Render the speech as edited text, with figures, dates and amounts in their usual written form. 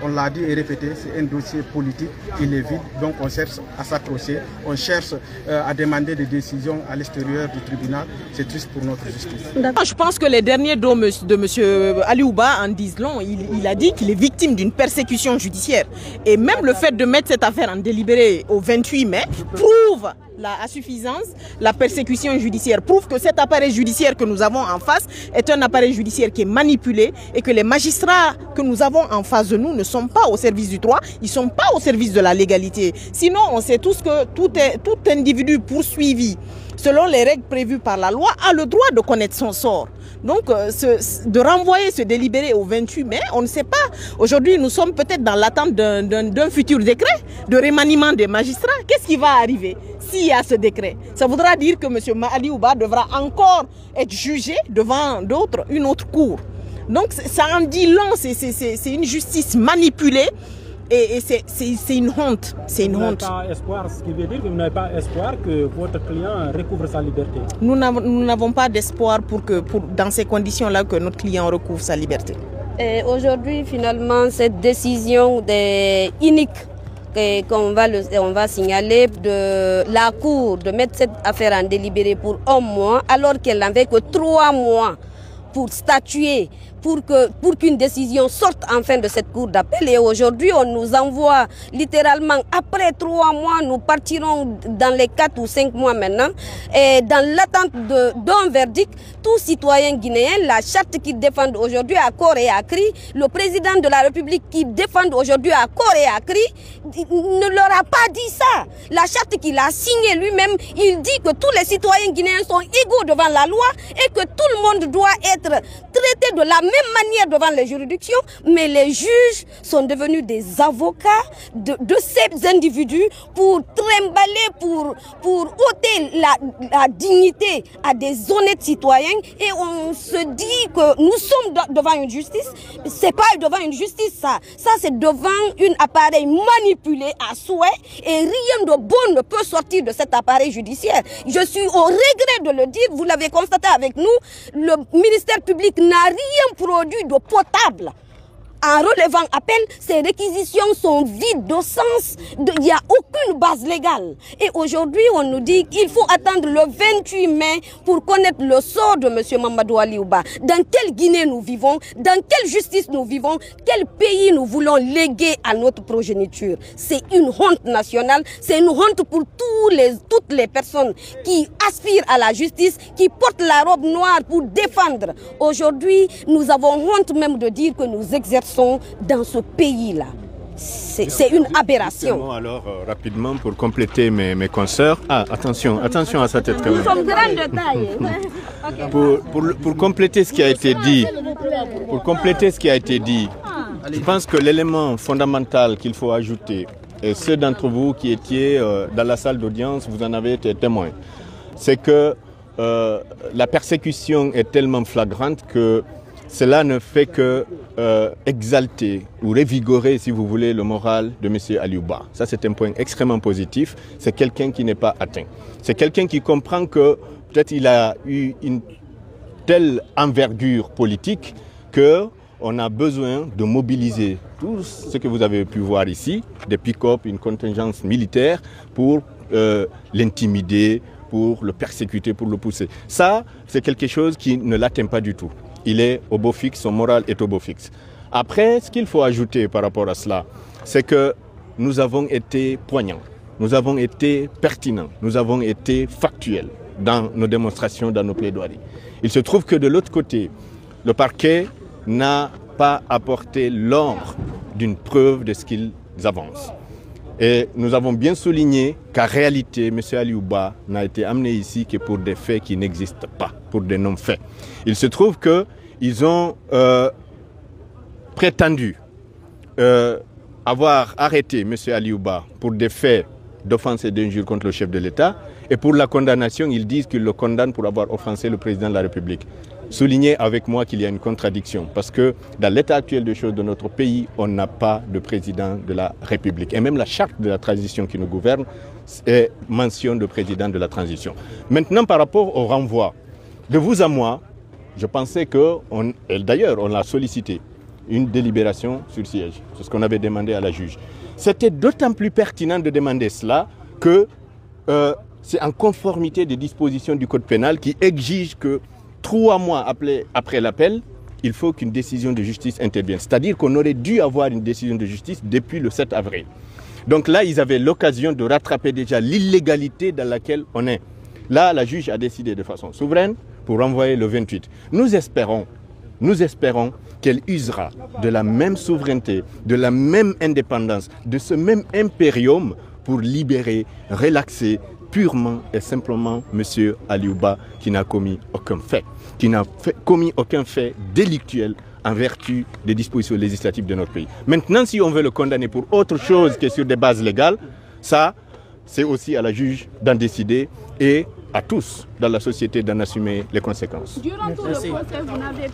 on l'a dit et répété, c'est un dossier politique, il est vide, donc on cherche à s'accrocher, on cherche à demander des décisions à l'extérieur du tribunal. C'est triste pour notre justice. Je pense que les derniers mots de M. Ali Ouba en disent long. Il a dit qu'il est victime d'une persécution judiciaire. Et même le fait de mettre cette affaire en délibéré au 28 mai prouve la suffisance, la persécution judiciaire, prouve que cet appareil judiciaire que nous avons en face est un appareil judiciaire qui est manipulé et que les magistrats que nous avons en face de nous ne sont pas au service du droit, ils ne sont pas au service de la légalité. Sinon, on sait tous que tout individu poursuivi selon les règles prévues par la loi a le droit de connaître son sort. Donc, de renvoyer ce délibéré au 28 mai, on ne sait pas. Aujourd'hui, nous sommes peut-être dans l'attente d'un futur décret de remaniement des magistrats. Qu'est-ce qui va arriver s'il y a ce décret? Ça voudra dire que M. Ali Ouba devra encore être jugé devant une autre cour. Donc, ça en dit long, c'est une justice manipulée. Et c'est une honte. C'est une honte. Espoir, ce qui veut dire que vous n'avez pas espoir que votre client recouvre sa liberté. Nous n'avons pas d'espoir dans ces conditions-là que notre client recouvre sa liberté. Aujourd'hui, finalement, cette décision unique qu'on va signaler de la Cour de mettre cette affaire en délibéré pour 1 mois, alors qu'elle n'avait que 3 mois pour statuer, pour qu'une décision sorte enfin de cette cour d'appel. Et aujourd'hui, on nous envoie littéralement, après 3 mois, nous partirons dans les 4 ou 5 mois maintenant, et dans l'attente d'un verdict, tout citoyen guinéen, la charte qu'ils défendent aujourd'hui à corps et à cri, le président de la République qui défend aujourd'hui à corps et à cri, ne leur a pas dit ça. La charte qu'il a signée lui-même, il dit que tous les citoyens guinéens sont égaux devant la loi et que tout le monde doit être traité de la même manière devant les juridictions, mais les juges sont devenus des avocats de ces individus pour trimballer, pour ôter la dignité à des honnêtes citoyens. Et on se dit que nous sommes devant une justice. C'est pas devant une justice, ça c'est devant un appareil manipulé à souhait, et rien de bon ne peut sortir de cet appareil judiciaire. Je suis au regret de le dire, vous l'avez constaté avec nous, le ministère public n'a rien produit de potable. En relevant appel, ces réquisitions sont vides de sens, il n'y a aucune base légale. Et aujourd'hui, on nous dit qu'il faut attendre le 28 mai pour connaître le sort de M. Mamadou Ali Ouba. Dans quelle Guinée nous vivons, dans quelle justice nous vivons, quel pays nous voulons léguer à notre progéniture. C'est une honte nationale, c'est une honte pour toutes les personnes qui aspirent à la justice, qui portent la robe noire pour défendre. Aujourd'hui, nous avons honte même de dire que nous exerçons dans ce pays-là. C'est une aberration. Alors, rapidement, pour compléter mes consoeurs. Ah, attention à sa tête quand même. Nous sommes grands de taille. Okay. Pour compléter ce qui a été dit, je pense que l'élément fondamental qu'il faut ajouter, et ceux d'entre vous qui étiez dans la salle d'audience, vous en avez été témoins, c'est que la persécution est tellement flagrante que cela ne fait que exalter ou revigorer, si vous voulez, le moral de M. Ali Ouba. Ça, c'est un point extrêmement positif. C'est quelqu'un qui n'est pas atteint. C'est quelqu'un qui comprend que peut-être il a eu une telle envergure politique qu'on a besoin de mobiliser tout ce que vous avez pu voir ici, des pick-up, une contingence militaire pour l'intimider, pour le persécuter, pour le pousser. Ça, c'est quelque chose qui ne l'atteint pas du tout. Il est au beau fixe, son moral est au beau fixe. Après, ce qu'il faut ajouter par rapport à cela, c'est que nous avons été poignants, nous avons été pertinents, nous avons été factuels dans nos démonstrations, dans nos plaidoiries. Il se trouve que de l'autre côté, le parquet n'a pas apporté l'ombre d'une preuve de ce qu'ils avancent. Et nous avons bien souligné qu'en réalité, M. Ali Ouba n'a été amené ici que pour des faits qui n'existent pas, pour des non-faits. Il se trouve qu'ils ont prétendu avoir arrêté M. Ali Ouba pour des faits d'offense et d'injure contre le chef de l'État. Et pour la condamnation, ils disent qu'ils le condamnent pour avoir offensé le président de la République. Soulignez avec moi qu'il y a une contradiction, parce que dans l'état actuel des choses de notre pays, on n'a pas de président de la République. Et même la charte de la transition qui nous gouverne mentionne le président de la transition. Maintenant, par rapport au renvoi, de vous à moi, je pensais que, et d'ailleurs on l'a sollicité, une délibération sur siège. C'est ce qu'on avait demandé à la juge. C'était d'autant plus pertinent de demander cela que c'est en conformité des dispositions du Code pénal qui exigent que 3 mois après l'appel, il faut qu'une décision de justice intervienne. C'est-à-dire qu'on aurait dû avoir une décision de justice depuis le 7 avril. Donc là, ils avaient l'occasion de rattraper déjà l'illégalité dans laquelle on est. Là, la juge a décidé de façon souveraine pour renvoyer le 28. Nous espérons qu'elle usera de la même souveraineté, de la même indépendance, de ce même impérium pour libérer, relaxer purement et simplement M. Aliouba qui n'a commis aucun fait, commis aucun fait délictuel en vertu des dispositions législatives de notre pays. Maintenant, si on veut le condamner pour autre chose que sur des bases légales, ça, c'est aussi à la juge d'en décider et à tous dans la société d'en assumer les conséquences. Durant tout le procès, vous n'avez